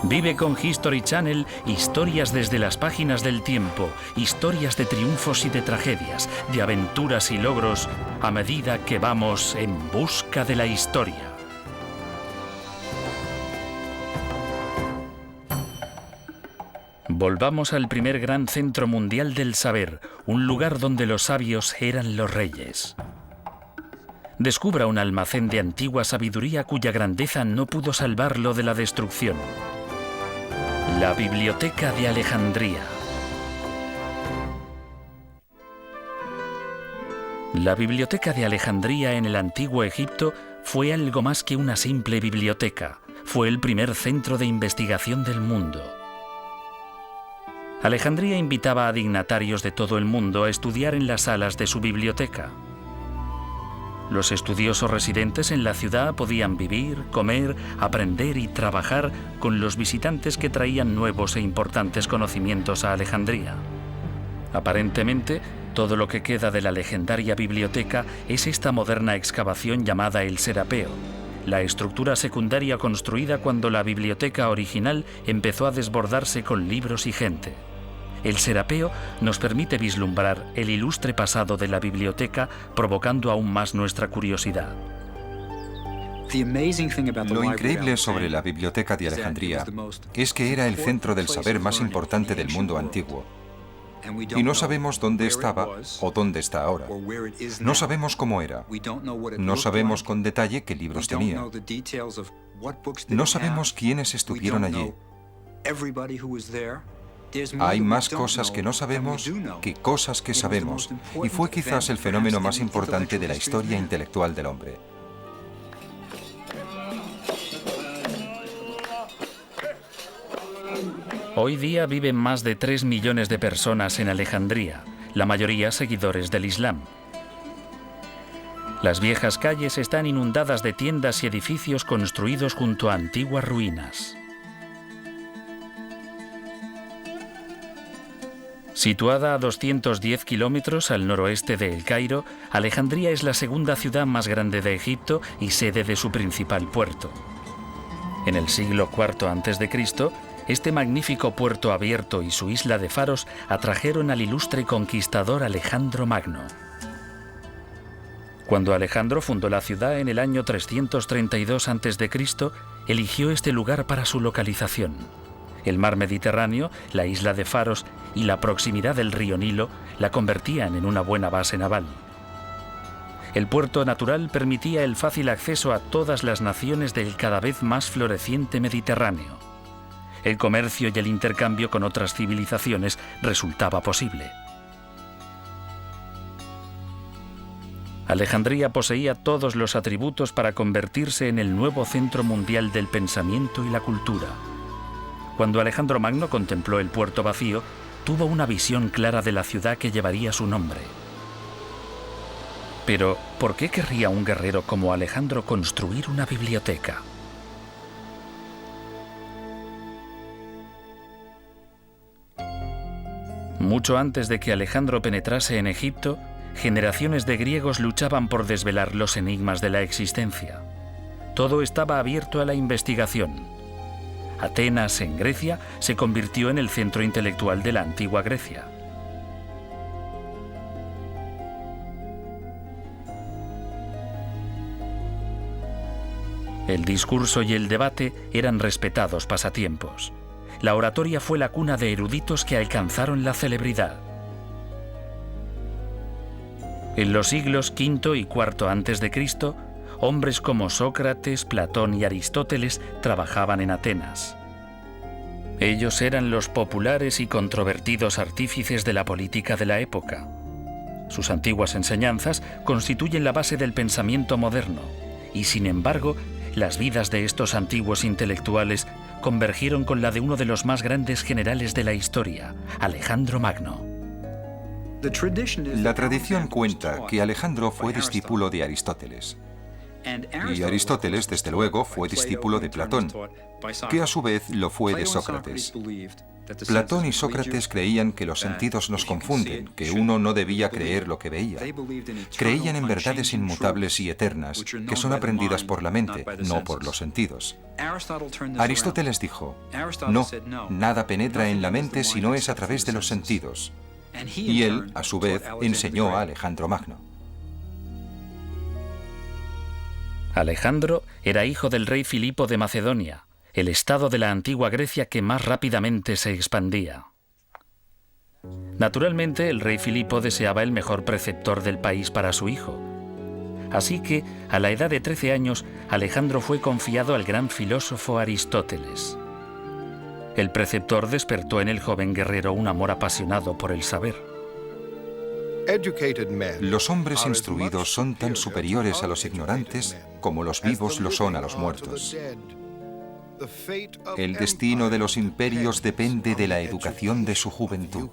Vive con History Channel historias desde las páginas del tiempo, historias de triunfos y de tragedias, de aventuras y logros, a medida que vamos en busca de la historia. Volvamos al primer gran centro mundial del saber, un lugar donde los sabios eran los reyes. Descubra un almacén de antigua sabiduría cuya grandeza no pudo salvarlo de la destrucción. La Biblioteca de Alejandría. La Biblioteca de Alejandría en el Antiguo Egipto fue algo más que una simple biblioteca. Fue el primer centro de investigación del mundo. Alejandría invitaba a dignatarios de todo el mundo a estudiar en las salas de su biblioteca. Los estudiosos residentes en la ciudad podían vivir, comer, aprender y trabajar con los visitantes que traían nuevos e importantes conocimientos a Alejandría. Aparentemente, todo lo que queda de la legendaria biblioteca es esta moderna excavación llamada el Serapeo, la estructura secundaria construida cuando la biblioteca original empezó a desbordarse con libros y gente. El Serapeo nos permite vislumbrar el ilustre pasado de la biblioteca, provocando aún más nuestra curiosidad. Lo increíble sobre la Biblioteca de Alejandría es que era el centro del saber más importante del mundo antiguo. Y no sabemos dónde estaba o dónde está ahora. No sabemos cómo era. No sabemos con detalle qué libros tenía. No sabemos quiénes estuvieron allí. Hay más cosas que no sabemos que cosas que sabemos, y fue quizás el fenómeno más importante de la historia intelectual del hombre. Hoy día viven más de 3 millones de personas en Alejandría, la mayoría seguidores del Islam. Las viejas calles están inundadas de tiendas y edificios construidos junto a antiguas ruinas. Situada a 210 kilómetros al noroeste de El Cairo, Alejandría es la segunda ciudad más grande de Egipto y sede de su principal puerto. En el siglo IV a.C., este magnífico puerto abierto y su isla de faros atrajeron al ilustre conquistador Alejandro Magno. Cuando Alejandro fundó la ciudad en el año 332 a.C., eligió este lugar para su localización. El mar Mediterráneo, la isla de Faros y la proximidad del río Nilo la convertían en una buena base naval. El puerto natural permitía el fácil acceso a todas las naciones del cada vez más floreciente Mediterráneo. El comercio y el intercambio con otras civilizaciones resultaba posible. Alejandría poseía todos los atributos para convertirse en el nuevo centro mundial del pensamiento y la cultura. Cuando Alejandro Magno contempló el puerto vacío, tuvo una visión clara de la ciudad que llevaría su nombre. Pero, ¿por qué querría un guerrero como Alejandro construir una biblioteca? Mucho antes de que Alejandro penetrase en Egipto, generaciones de griegos luchaban por desvelar los enigmas de la existencia. Todo estaba abierto a la investigación. Atenas, en Grecia, se convirtió en el centro intelectual de la antigua Grecia. El discurso y el debate eran respetados pasatiempos. La oratoria fue la cuna de eruditos que alcanzaron la celebridad. En los siglos V y IV a.C., hombres como Sócrates, Platón y Aristóteles trabajaban en Atenas. Ellos eran los populares y controvertidos artífices de la política de la época. Sus antiguas enseñanzas constituyen la base del pensamiento moderno, y sin embargo, las vidas de estos antiguos intelectuales convergieron con la de uno de los más grandes generales de la historia, Alejandro Magno. La tradición cuenta que Alejandro fue discípulo de Aristóteles. Y Aristóteles, desde luego, fue discípulo de Platón, que a su vez lo fue de Sócrates. Platón y Sócrates creían que los sentidos nos confunden, que uno no debía creer lo que veía. Creían en verdades inmutables y eternas, que son aprendidas por la mente, no por los sentidos. Aristóteles dijo, no, nada penetra en la mente si no es a través de los sentidos. Y él, a su vez, enseñó a Alejandro Magno. Alejandro era hijo del rey Filipo de Macedonia, el estado de la antigua Grecia que más rápidamente se expandía. Naturalmente, el rey Filipo deseaba el mejor preceptor del país para su hijo. Así que, a la edad de 13 años, Alejandro fue confiado al gran filósofo Aristóteles. El preceptor despertó en el joven guerrero un amor apasionado por el saber. Los hombres instruidos son tan superiores a los ignorantes como los vivos lo son a los muertos. El destino de los imperios depende de la educación de su juventud.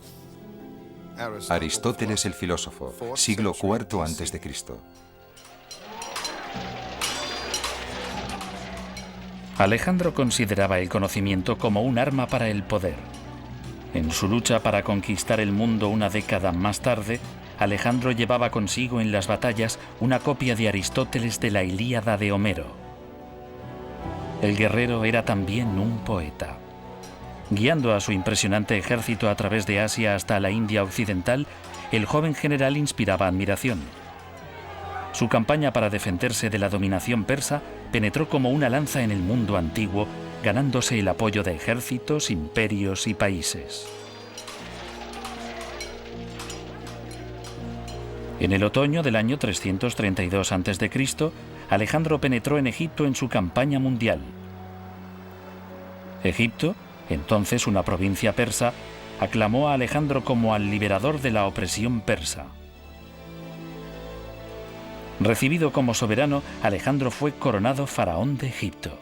Aristóteles el filósofo, siglo IV a.C. Alejandro consideraba el conocimiento como un arma para el poder. En su lucha para conquistar el mundo una década más tarde, Alejandro llevaba consigo en las batallas una copia de Aristóteles de la Ilíada de Homero. El guerrero era también un poeta. Guiando a su impresionante ejército a través de Asia hasta la India occidental, el joven general inspiraba admiración. Su campaña para defenderse de la dominación persa penetró como una lanza en el mundo antiguo, ganándose el apoyo de ejércitos, imperios y países. En el otoño del año 332 a.C., Alejandro penetró en Egipto en su campaña mundial. Egipto, entonces una provincia persa, aclamó a Alejandro como al liberador de la opresión persa. Recibido como soberano, Alejandro fue coronado faraón de Egipto.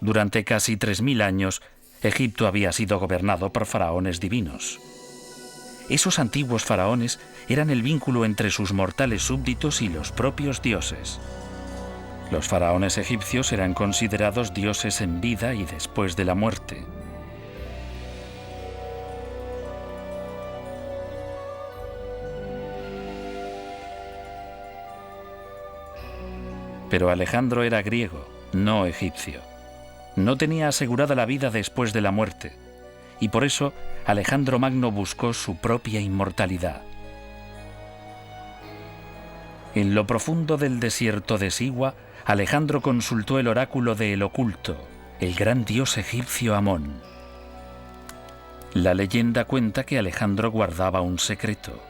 Durante casi 3000 años, Egipto había sido gobernado por faraones divinos. Esos antiguos faraones eran el vínculo entre sus mortales súbditos y los propios dioses. Los faraones egipcios eran considerados dioses en vida y después de la muerte. Pero Alejandro era griego, no egipcio. No tenía asegurada la vida después de la muerte, y por eso Alejandro Magno buscó su propia inmortalidad. En lo profundo del desierto de Siwa, Alejandro consultó el oráculo de El Oculto, el gran dios egipcio Amón. La leyenda cuenta que Alejandro guardaba un secreto,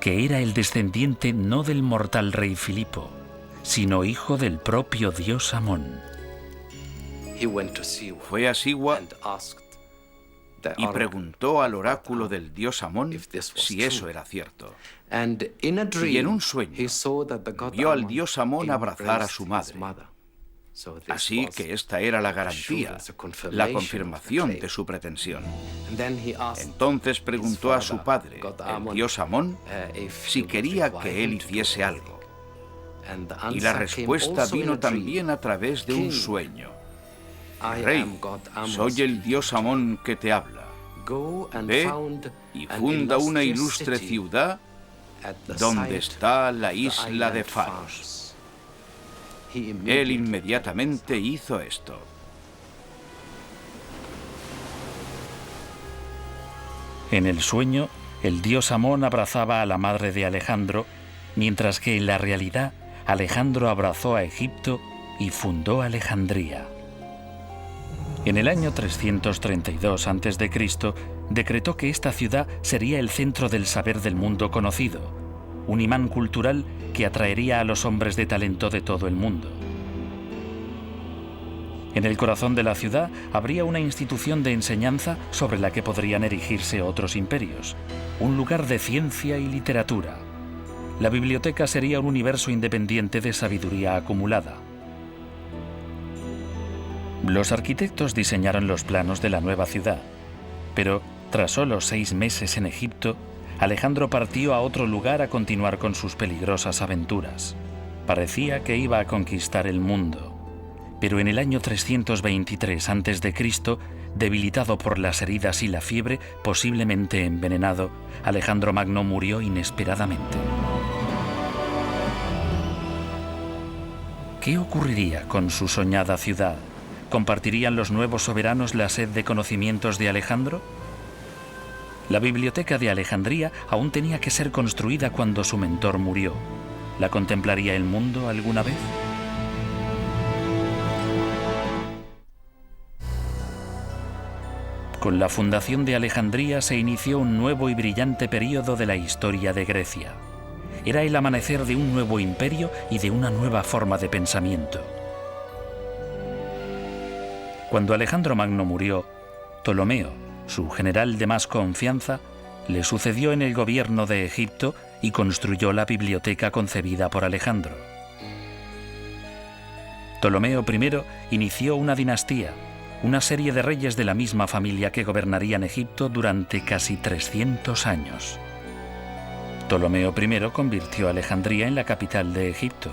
que era el descendiente no del mortal rey Filipo, sino hijo del propio dios Amón. Fue a Siwa y preguntó al oráculo del dios Amón si eso era cierto. Y en un sueño vio al dios Amón abrazar a su madre. Así que esta era la garantía, la confirmación de su pretensión. Entonces preguntó a su padre, el dios Amón, si quería que él hiciese algo. Y la respuesta vino también a través de un sueño. Rey, soy el dios Amón que te habla. Ve y funda una ilustre ciudad donde está la isla de Faros. Él inmediatamente hizo esto. En el sueño, el dios Amón abrazaba a la madre de Alejandro, mientras que en la realidad Alejandro abrazó a Egipto y fundó Alejandría. En el año 332 a.C., decretó que esta ciudad sería el centro del saber del mundo conocido, un imán cultural que atraería a los hombres de talento de todo el mundo. En el corazón de la ciudad habría una institución de enseñanza sobre la que podrían erigirse otros imperios, un lugar de ciencia y literatura. La biblioteca sería un universo independiente de sabiduría acumulada. Los arquitectos diseñaron los planos de la nueva ciudad, pero tras solo 6 meses en Egipto, Alejandro partió a otro lugar a continuar con sus peligrosas aventuras. Parecía que iba a conquistar el mundo, Pero en el año 323 a.C., debilitado por las heridas y la fiebre, posiblemente envenenado, Alejandro Magno murió inesperadamente. ¿Qué ocurriría con su soñada ciudad? ¿Compartirían los nuevos soberanos la sed de conocimientos de Alejandro? La biblioteca de Alejandría aún tenía que ser construida cuando su mentor murió. ¿La contemplaría el mundo alguna vez? Con la fundación de Alejandría se inició un nuevo y brillante período de la historia de Grecia. Era el amanecer de un nuevo imperio y de una nueva forma de pensamiento. Cuando Alejandro Magno murió, Ptolomeo, su general de más confianza, le sucedió en el gobierno de Egipto y construyó la biblioteca concebida por Alejandro. Ptolomeo I inició una dinastía, una serie de reyes de la misma familia que gobernarían Egipto durante casi 300 años. Ptolomeo I convirtió a Alejandría en la capital de Egipto,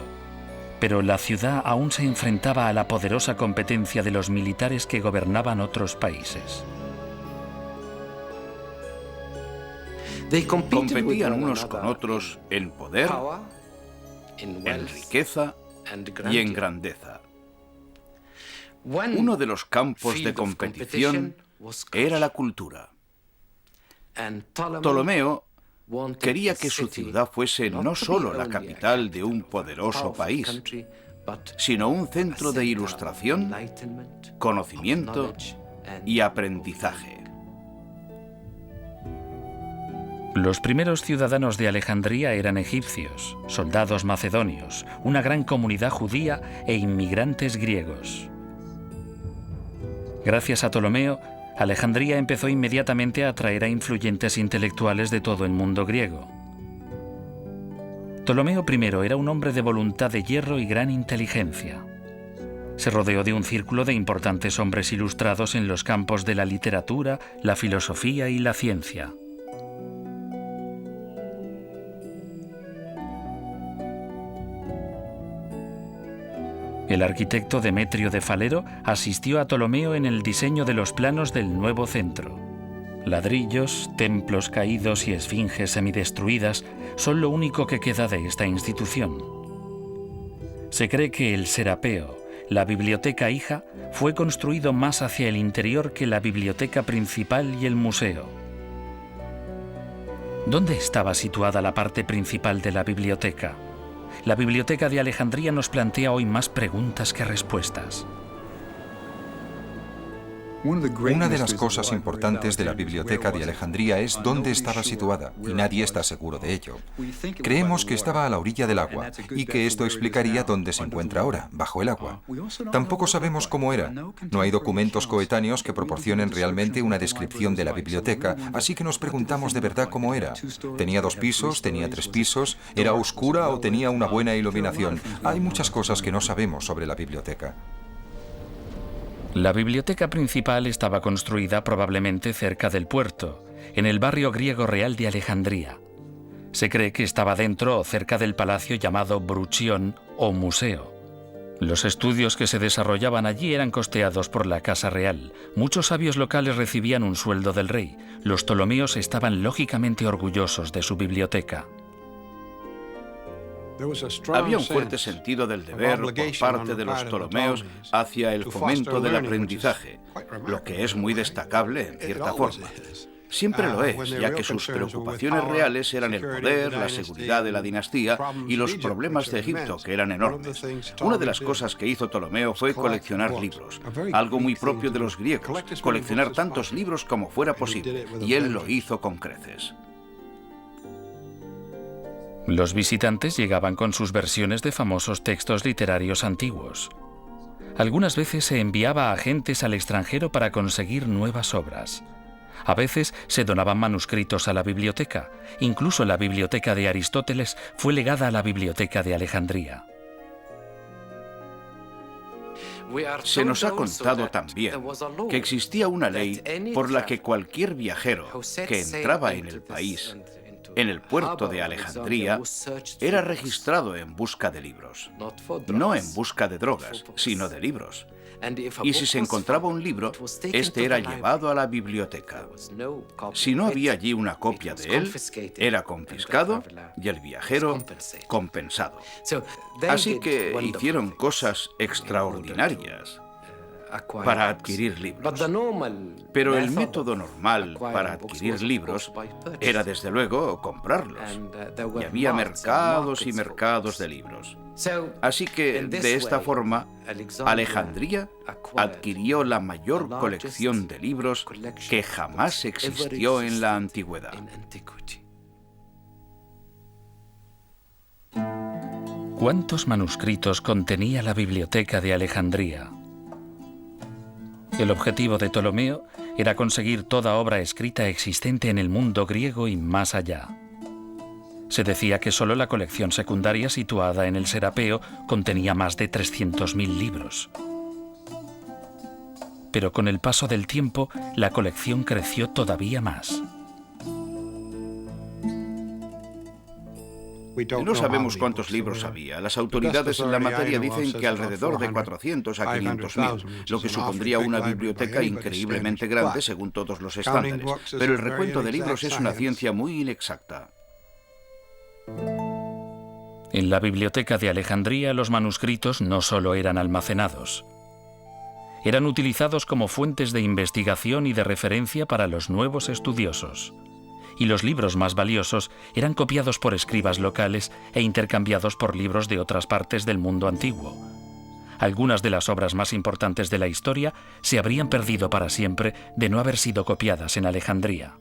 pero la ciudad aún se enfrentaba a la poderosa competencia de los militares que gobernaban otros países. Competían unos con otros en poder, en riqueza y en grandeza. Uno de los campos de competición era la cultura. Ptolomeo quería que su ciudad fuese no solo la capital de un poderoso país, sino un centro de ilustración, conocimiento y aprendizaje. Los primeros ciudadanos de Alejandría eran egipcios, soldados macedonios, una gran comunidad judía e inmigrantes griegos. Gracias a Ptolomeo, Alejandría empezó inmediatamente a atraer a influyentes intelectuales de todo el mundo griego. Ptolomeo I era un hombre de voluntad de hierro y gran inteligencia. Se rodeó de un círculo de importantes hombres ilustrados en los campos de la literatura, la filosofía y la ciencia. El arquitecto Demetrio de Falero asistió a Ptolomeo en el diseño de los planos del nuevo centro. Ladrillos, templos caídos y esfinges semidestruidas son lo único que queda de esta institución. Se cree que el Serapeo, la biblioteca hija, fue construido más hacia el interior que la biblioteca principal y el museo. ¿Dónde estaba situada la parte principal de la biblioteca? La Biblioteca de Alejandría nos plantea hoy más preguntas que respuestas. Una de las cosas importantes de la Biblioteca de Alejandría es dónde estaba situada, y nadie está seguro de ello. Creemos que estaba a la orilla del agua, y que esto explicaría dónde se encuentra ahora, bajo el agua. Tampoco sabemos cómo era. No hay documentos coetáneos que proporcionen realmente una descripción de la biblioteca, así que nos preguntamos de verdad cómo era. ¿Tenía 2 pisos? ¿Tenía 3 pisos? ¿Era oscura o tenía una buena iluminación? Hay muchas cosas que no sabemos sobre la biblioteca. La biblioteca principal estaba construida probablemente cerca del puerto, en el barrio griego real de Alejandría. Se cree que estaba dentro o cerca del palacio llamado Bruchión o museo. Los estudios que se desarrollaban allí eran costeados por la Casa Real. Muchos sabios locales recibían un sueldo del rey. Los ptolomeos estaban lógicamente orgullosos de su biblioteca. Había un fuerte sentido del deber por parte de los ptolomeos hacia el fomento del aprendizaje, lo que es muy destacable en cierta forma. Siempre lo es, ya que sus preocupaciones reales eran el poder, la seguridad de la dinastía y los problemas de Egipto, que eran enormes. Una de las cosas que hizo Ptolomeo fue coleccionar libros, algo muy propio de los griegos, coleccionar tantos libros como fuera posible, y él lo hizo con creces. Los visitantes llegaban con sus versiones de famosos textos literarios antiguos. Algunas veces se enviaba a agentes al extranjero para conseguir nuevas obras. A veces se donaban manuscritos a la biblioteca. Incluso la biblioteca de Aristóteles fue legada a la biblioteca de Alejandría. Se nos ha contado también que existía una ley por la que cualquier viajero que entraba en el país en el puerto de Alejandría, era registrado en busca de libros. No en busca de drogas, sino de libros. Y si se encontraba un libro, este era llevado a la biblioteca. Si no había allí una copia de él, era confiscado y el viajero compensado. Así que hicieron cosas extraordinarias para adquirir libros. Pero el método normal para adquirir libros era, desde luego, comprarlos. Y había mercados y mercados de libros. Así que, de esta forma, Alejandría adquirió la mayor colección de libros que jamás existió en la antigüedad. ¿Cuántos manuscritos contenía la biblioteca de Alejandría? El objetivo de Ptolomeo era conseguir toda obra escrita existente en el mundo griego y más allá. Se decía que solo la colección secundaria situada en el Serapeo contenía más de 300.000 libros. Pero con el paso del tiempo, la colección creció todavía más. No sabemos cuántos libros había. Las autoridades en la materia dicen que alrededor de 400 a 500.000, lo que supondría una biblioteca increíblemente grande según todos los estándares. Pero el recuento de libros es una ciencia muy inexacta. En la biblioteca de Alejandría, los manuscritos no solo eran almacenados. Eran utilizados como fuentes de investigación y de referencia para los nuevos estudiosos. Y los libros más valiosos eran copiados por escribas locales e intercambiados por libros de otras partes del mundo antiguo. Algunas de las obras más importantes de la historia se habrían perdido para siempre de no haber sido copiadas en Alejandría.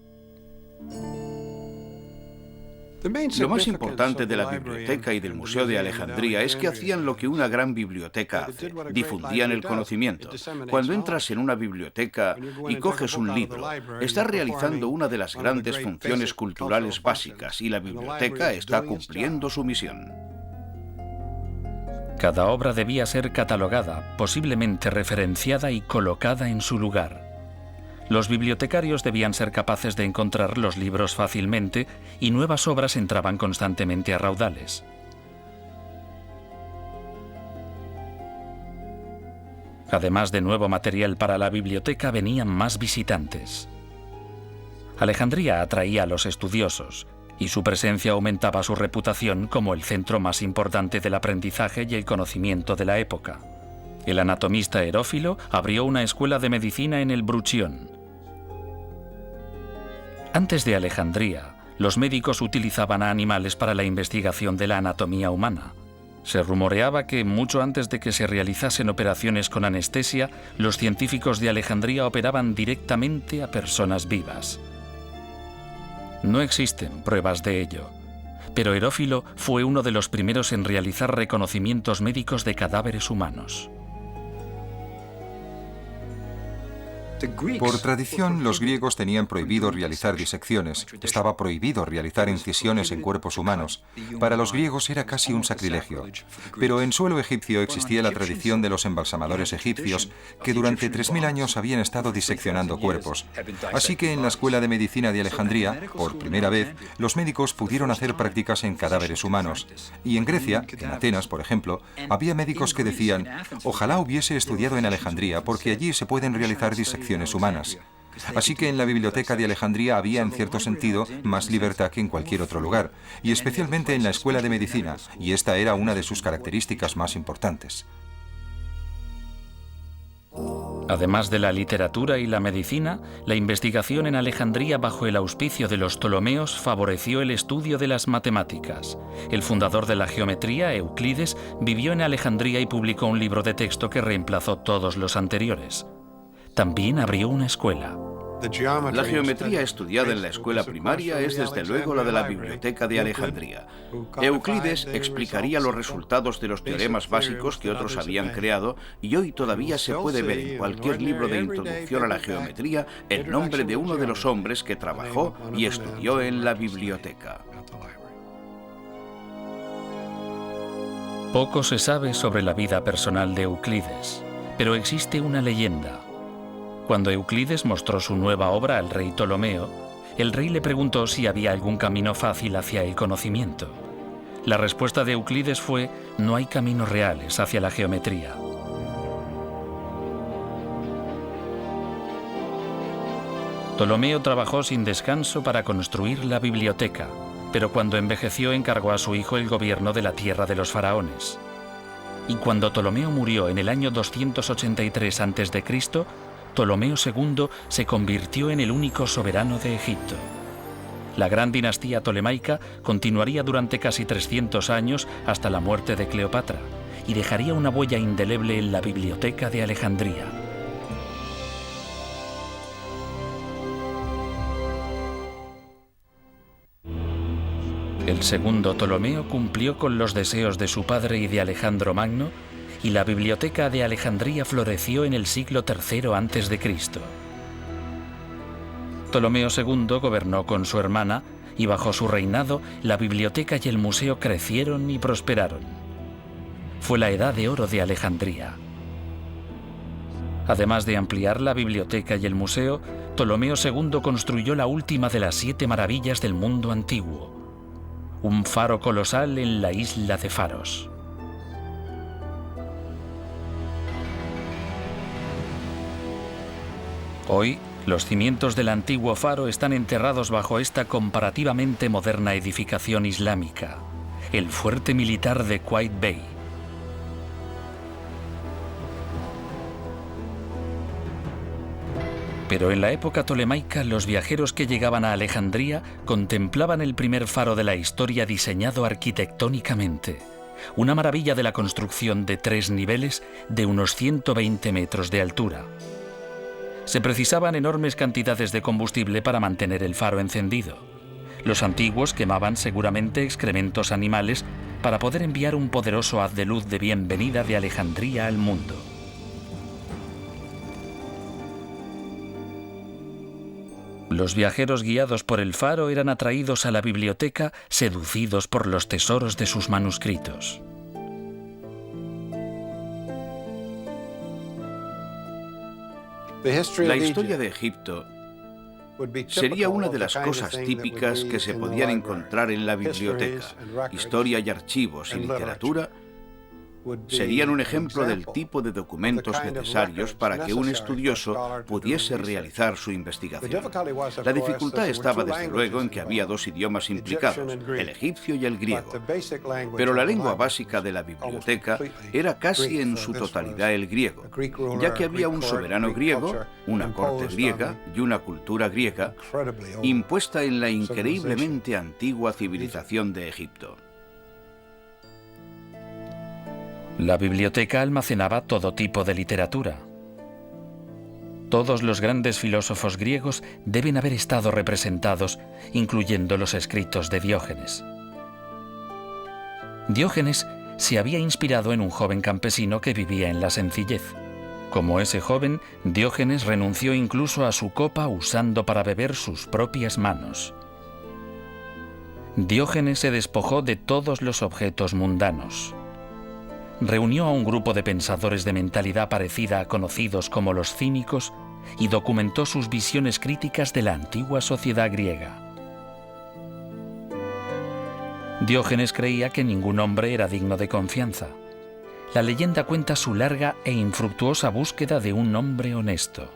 Lo más importante de la biblioteca y del Museo de Alejandría es que hacían lo que una gran biblioteca hace: difundían el conocimiento. Cuando entras en una biblioteca y coges un libro, estás realizando una de las grandes funciones culturales básicas y la biblioteca está cumpliendo su misión. Cada obra debía ser catalogada, posiblemente referenciada y colocada en su lugar. Los bibliotecarios debían ser capaces de encontrar los libros fácilmente y nuevas obras entraban constantemente a raudales. Además de nuevo material para la biblioteca, venían más visitantes. Alejandría atraía a los estudiosos y su presencia aumentaba su reputación como el centro más importante del aprendizaje y el conocimiento de la época. El anatomista Herófilo abrió una escuela de medicina en el Bruchión. Antes de Alejandría, los médicos utilizaban a animales para la investigación de la anatomía humana. Se rumoreaba que, mucho antes de que se realizasen operaciones con anestesia, los científicos de Alejandría operaban directamente a personas vivas. No existen pruebas de ello, pero Herófilo fue uno de los primeros en realizar reconocimientos médicos de cadáveres humanos. Por tradición, los griegos tenían prohibido realizar disecciones. Estaba prohibido realizar incisiones en cuerpos humanos. Para los griegos era casi un sacrilegio. Pero en suelo egipcio existía la tradición de los embalsamadores egipcios, que durante 3000 años habían estado diseccionando cuerpos. Así que en la Escuela de Medicina de Alejandría, por primera vez, los médicos pudieron hacer prácticas en cadáveres humanos. Y en Grecia, en Atenas, por ejemplo, había médicos que decían: ojalá hubiese estudiado en Alejandría, porque allí se pueden realizar disecciones humanas. Así que en la biblioteca de Alejandría había, en cierto sentido, más libertad que en cualquier otro lugar, y especialmente en la Escuela de Medicina, y esta era una de sus características más importantes. Además de la literatura y la medicina, la investigación en Alejandría bajo el auspicio de los Ptolomeos favoreció el estudio de las matemáticas. El fundador de la geometría, Euclides, vivió en Alejandría y publicó un libro de texto que reemplazó todos los anteriores. También abrió una escuela. La geometría estudiada en la escuela primaria es desde luego la de la biblioteca de Alejandría. Euclides explicaría los resultados de los teoremas básicos que otros habían creado y hoy todavía se puede ver en cualquier libro de introducción a la geometría el nombre de uno de los hombres que trabajó y estudió en la biblioteca. Poco se sabe sobre la vida personal de Euclides, pero existe una leyenda. Cuando Euclides mostró su nueva obra al rey Ptolomeo, el rey le preguntó si había algún camino fácil hacia el conocimiento. La respuesta de Euclides fue: no hay caminos reales hacia la geometría. Ptolomeo trabajó sin descanso para construir la biblioteca, pero cuando envejeció encargó a su hijo el gobierno de la tierra de los faraones. Y cuando Ptolomeo murió en el año 283 a.C., Ptolomeo II se convirtió en el único soberano de Egipto. La gran dinastía tolemaica continuaría durante casi 300 años hasta la muerte de Cleopatra y dejaría una huella indeleble en la Biblioteca de Alejandría. El segundo Ptolomeo cumplió con los deseos de su padre y de Alejandro Magno, y la Biblioteca de Alejandría floreció en el siglo III a.C. Ptolomeo II gobernó con su hermana y bajo su reinado la biblioteca y el museo crecieron y prosperaron. Fue la Edad de Oro de Alejandría. Además de ampliar la biblioteca y el museo, Ptolomeo II construyó la última de las 7 maravillas del mundo antiguo: un faro colosal en la isla de Faros. Hoy, los cimientos del antiguo faro están enterrados bajo esta comparativamente moderna edificación islámica, el fuerte militar de Qaitbay. Pero en la época tolemaica, los viajeros que llegaban a Alejandría contemplaban el primer faro de la historia diseñado arquitectónicamente, una maravilla de la construcción de 3 niveles de unos 120 metros de altura. Se precisaban enormes cantidades de combustible para mantener el faro encendido. Los antiguos quemaban seguramente excrementos animales para poder enviar un poderoso haz de luz de bienvenida de Alejandría al mundo. Los viajeros guiados por el faro eran atraídos a la biblioteca, seducidos por los tesoros de sus manuscritos. La historia de Egipto sería una de las cosas típicas que se podían encontrar en la biblioteca. Historia y archivos y literatura serían un ejemplo del tipo de documentos necesarios para que un estudioso pudiese realizar su investigación. La dificultad estaba desde luego en que había 2 idiomas implicados, el egipcio y el griego. Pero la lengua básica de la biblioteca era casi en su totalidad el griego, ya que había un soberano griego, una corte griega y una cultura griega impuesta en la increíblemente antigua civilización de Egipto. La biblioteca almacenaba todo tipo de literatura. Todos los grandes filósofos griegos deben haber estado representados, incluyendo los escritos de Diógenes. Diógenes se había inspirado en un joven campesino que vivía en la sencillez. Como ese joven, Diógenes renunció incluso a su copa usando para beber sus propias manos. Diógenes se despojó de todos los objetos mundanos. Reunió a un grupo de pensadores de mentalidad parecida a conocidos como los cínicos y documentó sus visiones críticas de la antigua sociedad griega. Diógenes creía que ningún hombre era digno de confianza. La leyenda cuenta su larga e infructuosa búsqueda de un hombre honesto.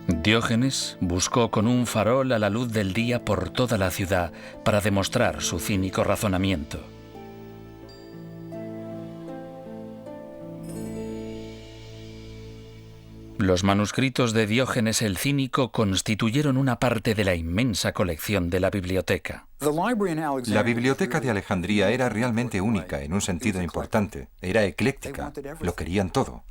Diógenes buscó con un farol a la luz del día por toda la ciudad para demostrar su cínico razonamiento. Los manuscritos de Diógenes el Cínico constituyeron una parte de la inmensa colección de la biblioteca. La biblioteca de Alejandría era realmente única en un sentido importante. Era ecléctica. Lo querían todo.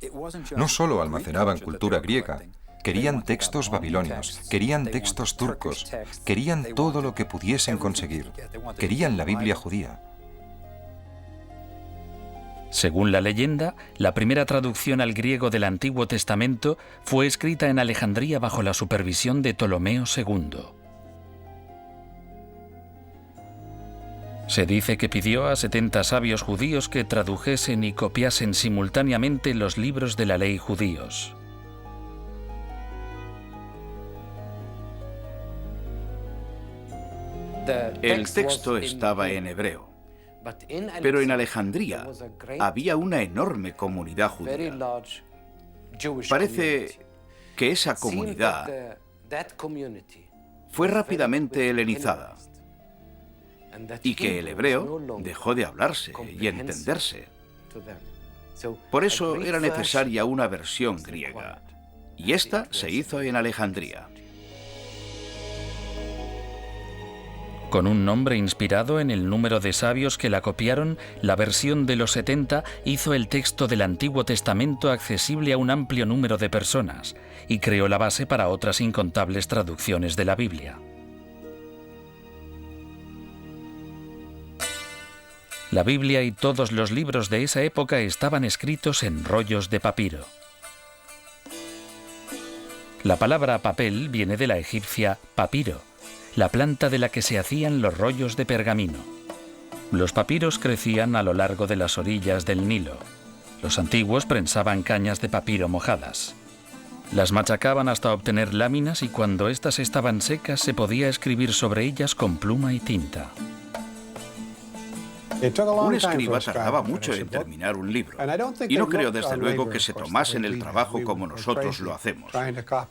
No solo almacenaban cultura griega, querían textos babilonios, querían textos turcos, querían todo lo que pudiesen conseguir. Querían la Biblia judía. Según la leyenda, la primera traducción al griego del Antiguo Testamento fue escrita en Alejandría bajo la supervisión de Ptolomeo II. Se dice que pidió a 70 sabios judíos que tradujesen y copiasen simultáneamente los libros de la ley judíos. El texto estaba en hebreo, pero en Alejandría había una enorme comunidad judía. Parece que esa comunidad fue rápidamente helenizada y que el hebreo dejó de hablarse y entenderse. Por eso era necesaria una versión griega, y esta se hizo en Alejandría. Con un nombre inspirado en el número de sabios que la copiaron, la versión de los 70 hizo el texto del Antiguo Testamento accesible a un amplio número de personas y creó la base para otras incontables traducciones de la Biblia. La Biblia y todos los libros de esa época estaban escritos en rollos de papiro. La palabra papel viene de la egipcia papiro, la planta de la que se hacían los rollos de pergamino. Los papiros crecían a lo largo de las orillas del Nilo. Los antiguos prensaban cañas de papiro mojadas. Las machacaban hasta obtener láminas y cuando éstas estaban secas se podía escribir sobre ellas con pluma y tinta. Un escriba tardaba mucho en terminar un libro, y no creo desde luego que se tomasen el trabajo como nosotros lo hacemos.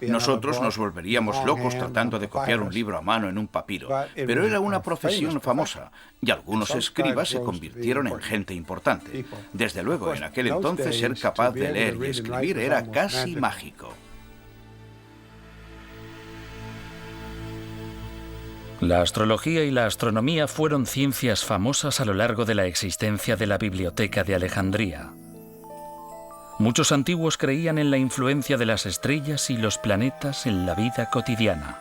Nosotros nos volveríamos locos tratando de copiar un libro a mano en un papiro, pero era una profesión famosa, y algunos escribas se convirtieron en gente importante. Desde luego, en aquel entonces ser capaz de leer y escribir era casi mágico. La astrología y la astronomía fueron ciencias famosas a lo largo de la existencia de la Biblioteca de Alejandría. Muchos antiguos creían en la influencia de las estrellas y los planetas en la vida cotidiana.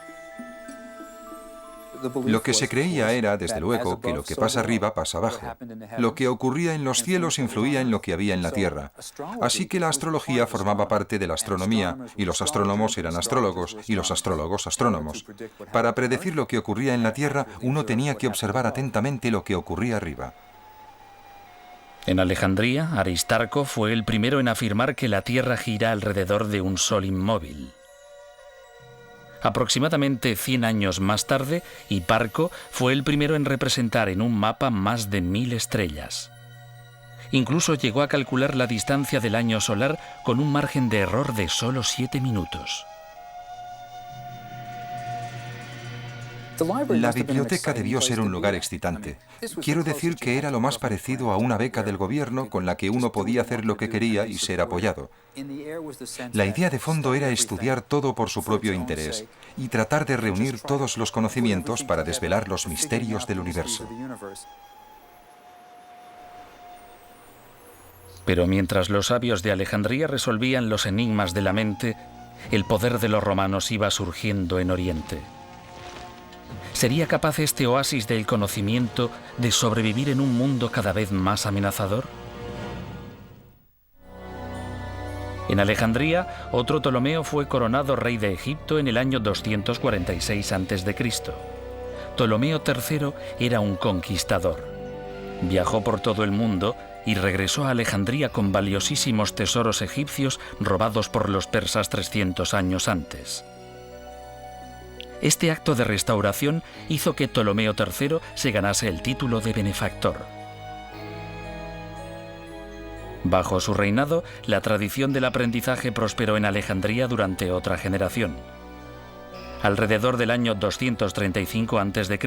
Lo que se creía era, desde luego, que lo que pasa arriba pasa abajo. Lo que ocurría en los cielos influía en lo que había en la tierra. Así que la astrología formaba parte de la astronomía, y los astrónomos eran astrólogos, y los astrólogos astrónomos. Para predecir lo que ocurría en la tierra, uno tenía que observar atentamente lo que ocurría arriba. En Alejandría, Aristarco fue el primero en afirmar que la Tierra gira alrededor de un sol inmóvil. Aproximadamente 100 años más tarde, Hiparco fue el primero en representar en un mapa más de 1000 estrellas. Incluso llegó a calcular la distancia del año solar con un margen de error de solo 7 minutos. La biblioteca debió ser un lugar excitante. Quiero decir que era lo más parecido a una beca del gobierno con la que uno podía hacer lo que quería y ser apoyado. La idea de fondo era estudiar todo por su propio interés y tratar de reunir todos los conocimientos para desvelar los misterios del universo. Pero mientras los sabios de Alejandría resolvían los enigmas de la mente, el poder de los romanos iba surgiendo en Oriente. ¿Sería capaz este oasis del conocimiento de sobrevivir en un mundo cada vez más amenazador? En Alejandría, otro Ptolomeo fue coronado rey de Egipto en el año 246 a.C. Ptolomeo III era un conquistador. Viajó por todo el mundo y regresó a Alejandría con valiosísimos tesoros egipcios robados por los persas 300 años antes. Este acto de restauración hizo que Ptolomeo III se ganase el título de benefactor. Bajo su reinado, la tradición del aprendizaje prosperó en Alejandría durante otra generación. Alrededor del año 235 a.C.,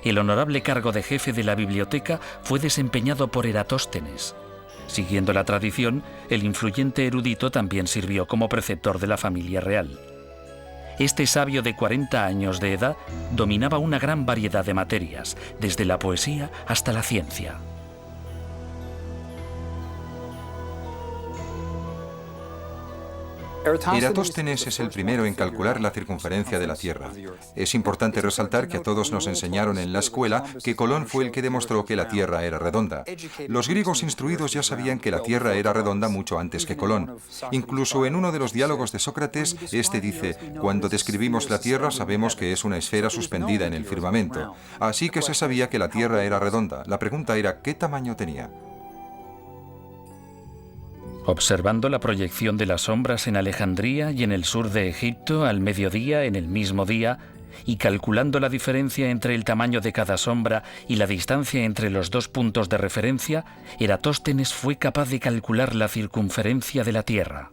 el honorable cargo de jefe de la biblioteca fue desempeñado por Eratóstenes. Siguiendo la tradición, el influyente erudito también sirvió como preceptor de la familia real. Este sabio de 40 años de edad dominaba una gran variedad de materias, desde la poesía hasta la ciencia. Eratóstenes es el primero en calcular la circunferencia de la Tierra. Es importante resaltar que a todos nos enseñaron en la escuela que Colón fue el que demostró que la Tierra era redonda. Los griegos instruidos ya sabían que la Tierra era redonda mucho antes que Colón. Incluso en uno de los diálogos de Sócrates, este dice: cuando describimos la Tierra sabemos que es una esfera suspendida en el firmamento. Así que se sabía que la Tierra era redonda. La pregunta era ¿qué tamaño tenía? Observando la proyección de las sombras en Alejandría y en el sur de Egipto al mediodía en el mismo día, y calculando la diferencia entre el tamaño de cada sombra y la distancia entre los dos puntos de referencia, Eratóstenes fue capaz de calcular la circunferencia de la Tierra.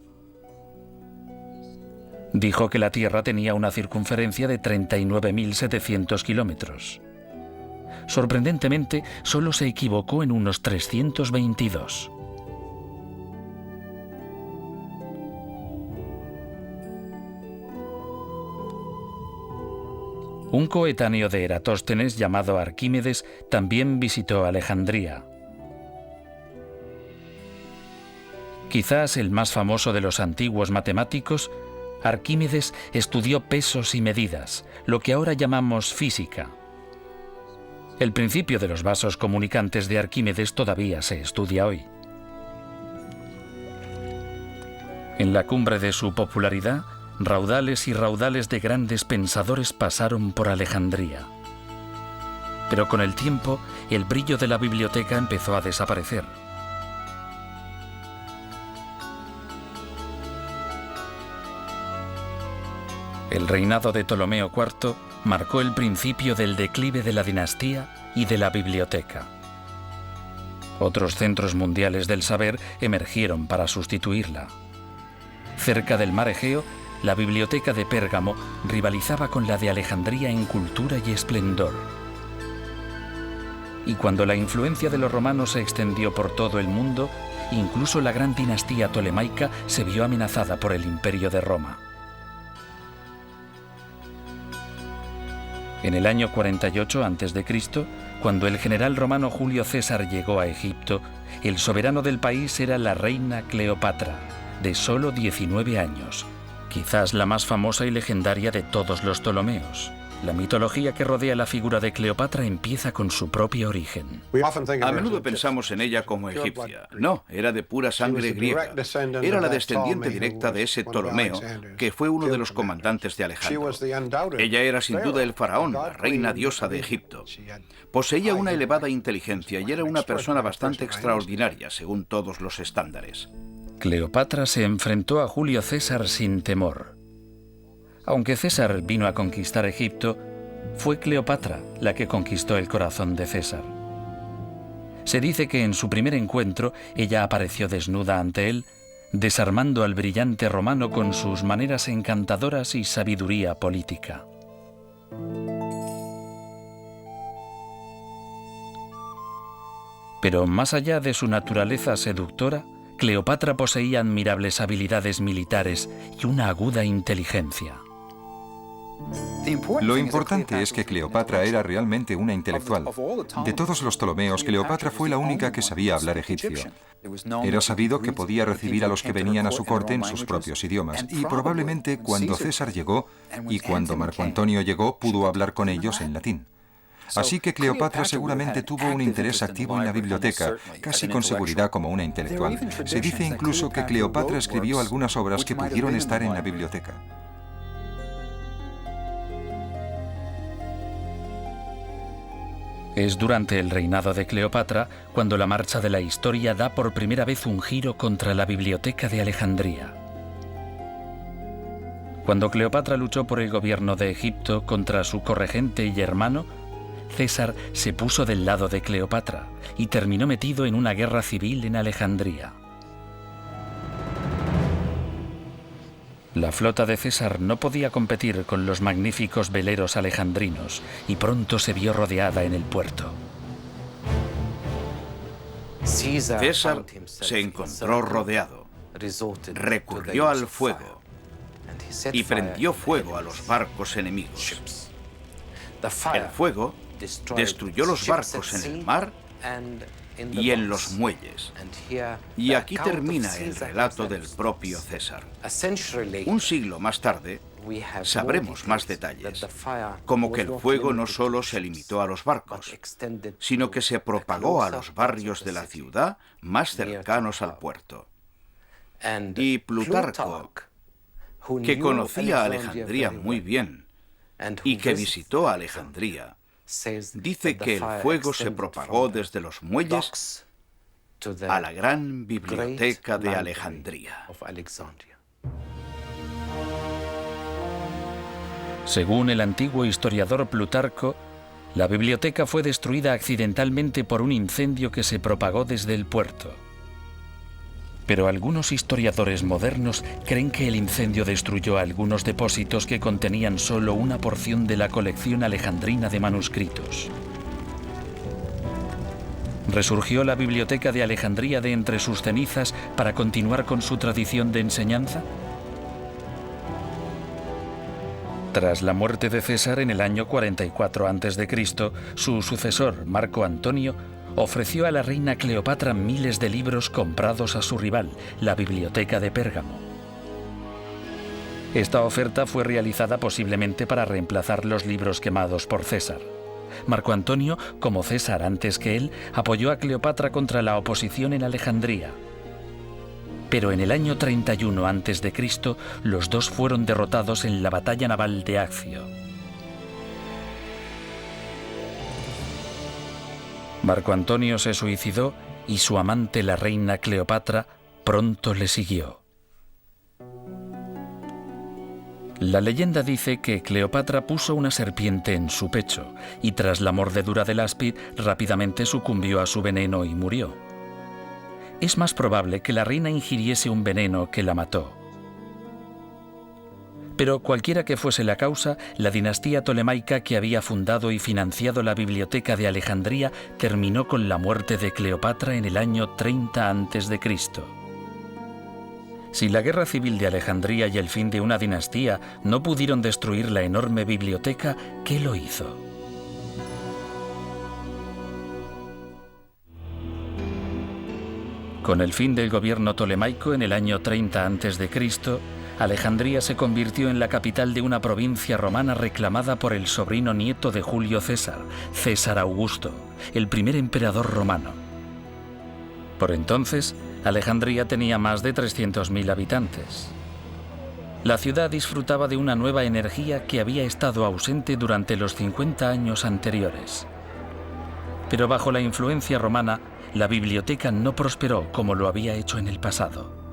Dijo que la Tierra tenía una circunferencia de 39.700 kilómetros. Sorprendentemente, solo se equivocó en unos 322. Un coetáneo de Eratóstenes llamado Arquímedes también visitó Alejandría. Quizás el más famoso de los antiguos matemáticos, Arquímedes estudió pesos y medidas, lo que ahora llamamos física. El principio de los vasos comunicantes de Arquímedes todavía se estudia hoy. En la cumbre de su popularidad, raudales y raudales de grandes pensadores pasaron por Alejandría. Pero con el tiempo, el brillo de la biblioteca empezó a desaparecer. El reinado de Ptolomeo IV marcó el principio del declive de la dinastía y de la biblioteca. Otros centros mundiales del saber emergieron para sustituirla. Cerca del mar Egeo, la biblioteca de Pérgamo rivalizaba con la de Alejandría en cultura y esplendor. Y cuando la influencia de los romanos se extendió por todo el mundo, incluso la gran dinastía tolemaica se vio amenazada por el Imperio de Roma. En el año 48 a.C., cuando el general romano Julio César llegó a Egipto, el soberano del país era la reina Cleopatra, de solo 19 años, quizás la más famosa y legendaria de todos los Ptolomeos. La mitología que rodea la figura de Cleopatra empieza con su propio origen. A menudo pensamos en ella como egipcia. No, era de pura sangre griega. Era la descendiente directa de ese Ptolomeo, que fue uno de los comandantes de Alejandro. Ella era sin duda el faraón, la reina diosa de Egipto. Poseía una elevada inteligencia y era una persona bastante extraordinaria, según todos los estándares. Cleopatra se enfrentó a Julio César sin temor. Aunque César vino a conquistar Egipto, fue Cleopatra la que conquistó el corazón de César. Se dice que en su primer encuentro ella apareció desnuda ante él, desarmando al brillante romano con sus maneras encantadoras y sabiduría política. Pero más allá de su naturaleza seductora, Cleopatra poseía admirables habilidades militares y una aguda inteligencia. Lo importante es que Cleopatra era realmente una intelectual. De todos los Ptolomeos, Cleopatra fue la única que sabía hablar egipcio. Era sabido que podía recibir a los que venían a su corte en sus propios idiomas, y probablemente cuando César llegó y cuando Marco Antonio llegó, pudo hablar con ellos en latín. Así que Cleopatra seguramente tuvo un interés activo en la biblioteca, casi con seguridad como una intelectual. Se dice incluso que Cleopatra escribió algunas obras que pudieron estar en la biblioteca. Es durante el reinado de Cleopatra cuando la marcha de la historia da por primera vez un giro contra la biblioteca de Alejandría. Cuando Cleopatra luchó por el gobierno de Egipto contra su corregente y hermano, César se puso del lado de Cleopatra y terminó metido en una guerra civil en Alejandría. La flota de César no podía competir con los magníficos veleros alejandrinos y pronto se vio rodeada en el puerto. César se encontró rodeado, recurrió al fuego y prendió fuego a los barcos enemigos. El fuego destruyó los barcos en el mar y en los muelles. Y aquí termina el relato del propio César. Un siglo más tarde, sabremos más detalles, como que el fuego no solo se limitó a los barcos, sino que se propagó a los barrios de la ciudad más cercanos al puerto. Y Plutarco, que conocía a Alejandría muy bien y que visitó a Alejandría, dice que el fuego se propagó desde los muelles a la gran biblioteca de Alejandría. Según el antiguo historiador Plutarco, la biblioteca fue destruida accidentalmente por un incendio que se propagó desde el puerto. Pero algunos historiadores modernos creen que el incendio destruyó algunos depósitos que contenían solo una porción de la colección alejandrina de manuscritos. ¿Resurgió la Biblioteca de Alejandría de entre sus cenizas para continuar con su tradición de enseñanza? Tras la muerte de César en el año 44 a.C., su sucesor, Marco Antonio, ofreció a la reina Cleopatra miles de libros comprados a su rival, la Biblioteca de Pérgamo. Esta oferta fue realizada posiblemente para reemplazar los libros quemados por César. Marco Antonio, como César antes que él, apoyó a Cleopatra contra la oposición en Alejandría. Pero en el año 31 a.C., los dos fueron derrotados en la batalla naval de Accio. Marco Antonio se suicidó y su amante, la reina Cleopatra, pronto le siguió. La leyenda dice que Cleopatra puso una serpiente en su pecho y tras la mordedura del áspid rápidamente sucumbió a su veneno y murió. Es más probable que la reina ingiriese un veneno que la mató. Pero cualquiera que fuese la causa, la dinastía tolemaica que había fundado y financiado la Biblioteca de Alejandría terminó con la muerte de Cleopatra en el año 30 a.C. Si la guerra civil de Alejandría y el fin de una dinastía no pudieron destruir la enorme biblioteca, ¿qué lo hizo? Con el fin del gobierno tolemaico en el año 30 a.C., Alejandría se convirtió en la capital de una provincia romana reclamada por el sobrino nieto de Julio César, César Augusto, el primer emperador romano. Por entonces, Alejandría tenía más de 300.000 habitantes. La ciudad disfrutaba de una nueva energía que había estado ausente durante los 50 años anteriores. Pero bajo la influencia romana, la biblioteca no prosperó como lo había hecho en el pasado.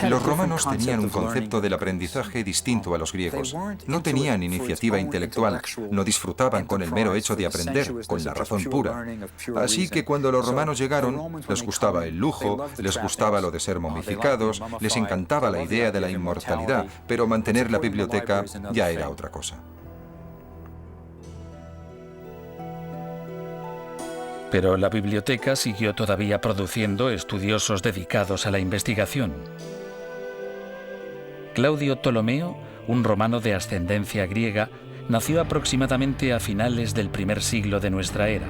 Los romanos tenían un concepto del aprendizaje distinto a los griegos. No tenían iniciativa intelectual, no disfrutaban con el mero hecho de aprender, con la razón pura. Así que cuando los romanos llegaron, les gustaba el lujo, les gustaba lo de ser momificados, les encantaba la idea de la inmortalidad, pero mantener la biblioteca ya era otra cosa. Pero la biblioteca siguió todavía produciendo estudiosos dedicados a la investigación. Claudio Ptolomeo, un romano de ascendencia griega, nació aproximadamente a finales del primer siglo de nuestra era.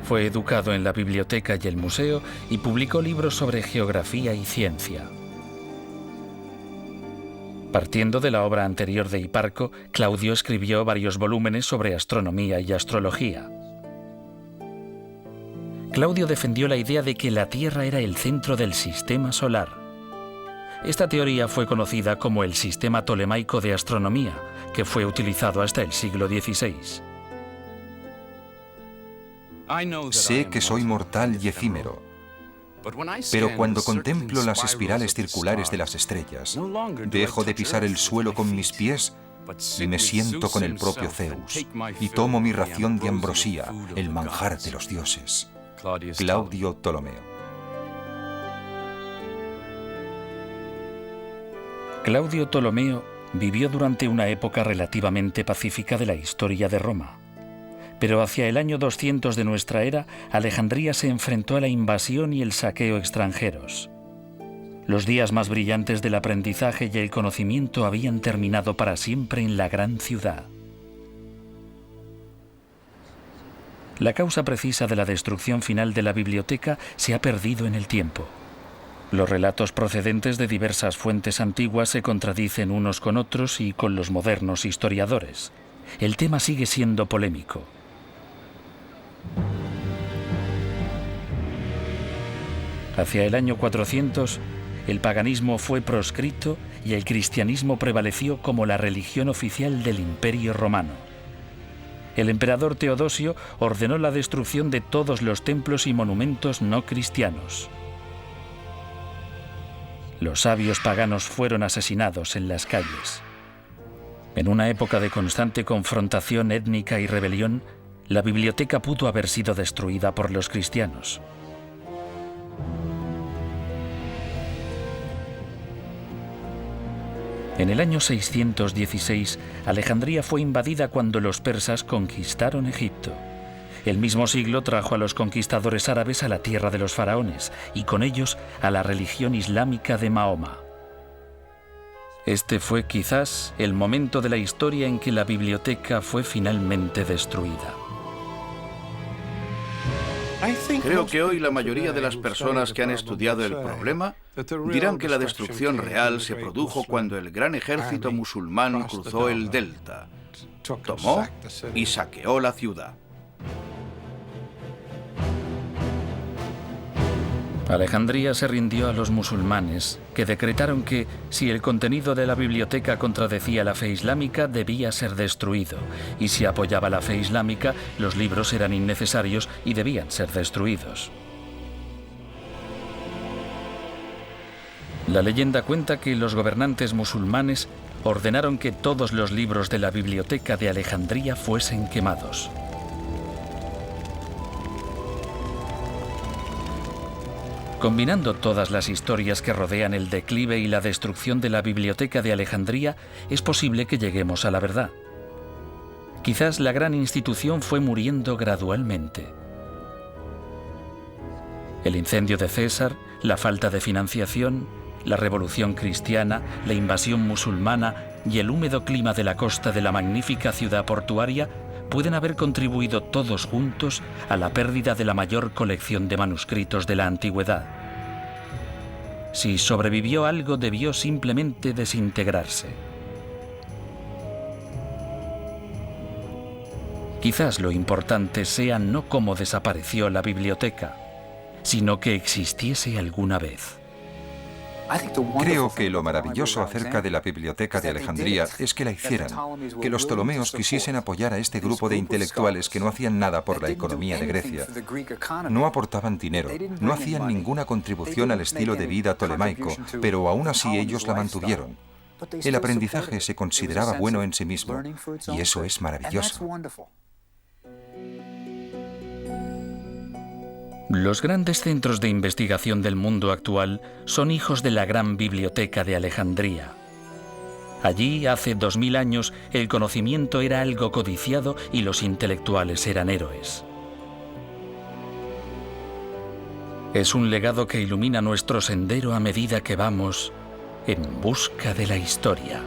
Fue educado en la biblioteca y el museo y publicó libros sobre geografía y ciencia. Partiendo de la obra anterior de Hiparco, Claudio escribió varios volúmenes sobre astronomía y astrología. Claudio defendió la idea de que la Tierra era el centro del sistema solar. Esta teoría fue conocida como el sistema tolemaico de astronomía, que fue utilizado hasta el siglo XVI. Sé que soy mortal y efímero, pero cuando contemplo las espirales circulares de las estrellas, dejo de pisar el suelo con mis pies y me siento con el propio Zeus, y tomo mi ración de ambrosía, el manjar de los dioses. Claudio Ptolomeo. Claudio Ptolomeo vivió durante una época relativamente pacífica de la historia de Roma. Pero hacia el año 200 de nuestra era, Alejandría se enfrentó a la invasión y el saqueo extranjeros. Los días más brillantes del aprendizaje y el conocimiento habían terminado para siempre en la gran ciudad. La causa precisa de la destrucción final de la biblioteca se ha perdido en el tiempo. Los relatos procedentes de diversas fuentes antiguas se contradicen unos con otros y con los modernos historiadores. El tema sigue siendo polémico. Hacia el año 400, el paganismo fue proscrito y el cristianismo prevaleció como la religión oficial del Imperio Romano. El emperador Teodosio ordenó la destrucción de todos los templos y monumentos no cristianos. los sabios paganos fueron asesinados en las calles. En una época de constante confrontación étnica y rebelión, la biblioteca pudo haber sido destruida por los cristianos. En el año 616, Alejandría fue invadida cuando los persas conquistaron Egipto. El mismo siglo trajo a los conquistadores árabes a la tierra de los faraones y con ellos a la religión islámica de Mahoma. Este fue quizás el momento de la historia en que la biblioteca fue finalmente destruida. Creo que hoy la mayoría de las personas que han estudiado el problema dirán que la destrucción real se produjo cuando el gran ejército musulmán cruzó el delta, tomó y saqueó la ciudad. Alejandría se rindió a los musulmanes, que decretaron que, si el contenido de la biblioteca contradecía la fe islámica, debía ser destruido, y si apoyaba la fe islámica, los libros eran innecesarios y debían ser destruidos. La leyenda cuenta que los gobernantes musulmanes ordenaron que todos los libros de la biblioteca de Alejandría fuesen quemados. Combinando todas las historias que rodean el declive y la destrucción de la biblioteca de Alejandría, es posible que lleguemos a la verdad. Quizás la gran institución fue muriendo gradualmente. El incendio de César, la falta de financiación, la revolución cristiana, la invasión musulmana y el húmedo clima de la costa de la magnífica ciudad portuaria pueden haber contribuido todos juntos a la pérdida de la mayor colección de manuscritos de la antigüedad. Si sobrevivió algo, debió simplemente desintegrarse. Quizás lo importante sea no cómo desapareció la biblioteca, sino que existiese alguna vez. Creo que lo maravilloso acerca de la Biblioteca de Alejandría es que la hicieran, que los Ptolomeos quisiesen apoyar a este grupo de intelectuales que no hacían nada por la economía de Grecia. No aportaban dinero, no hacían ninguna contribución al estilo de vida tolemaico, pero aún así ellos la mantuvieron. El aprendizaje se consideraba bueno en sí mismo, y eso es maravilloso. Los grandes centros de investigación del mundo actual son hijos de la gran biblioteca de Alejandría. Allí, hace 2000 años, el conocimiento era algo codiciado y los intelectuales eran héroes. Es un legado que ilumina nuestro sendero a medida que vamos en busca de la historia.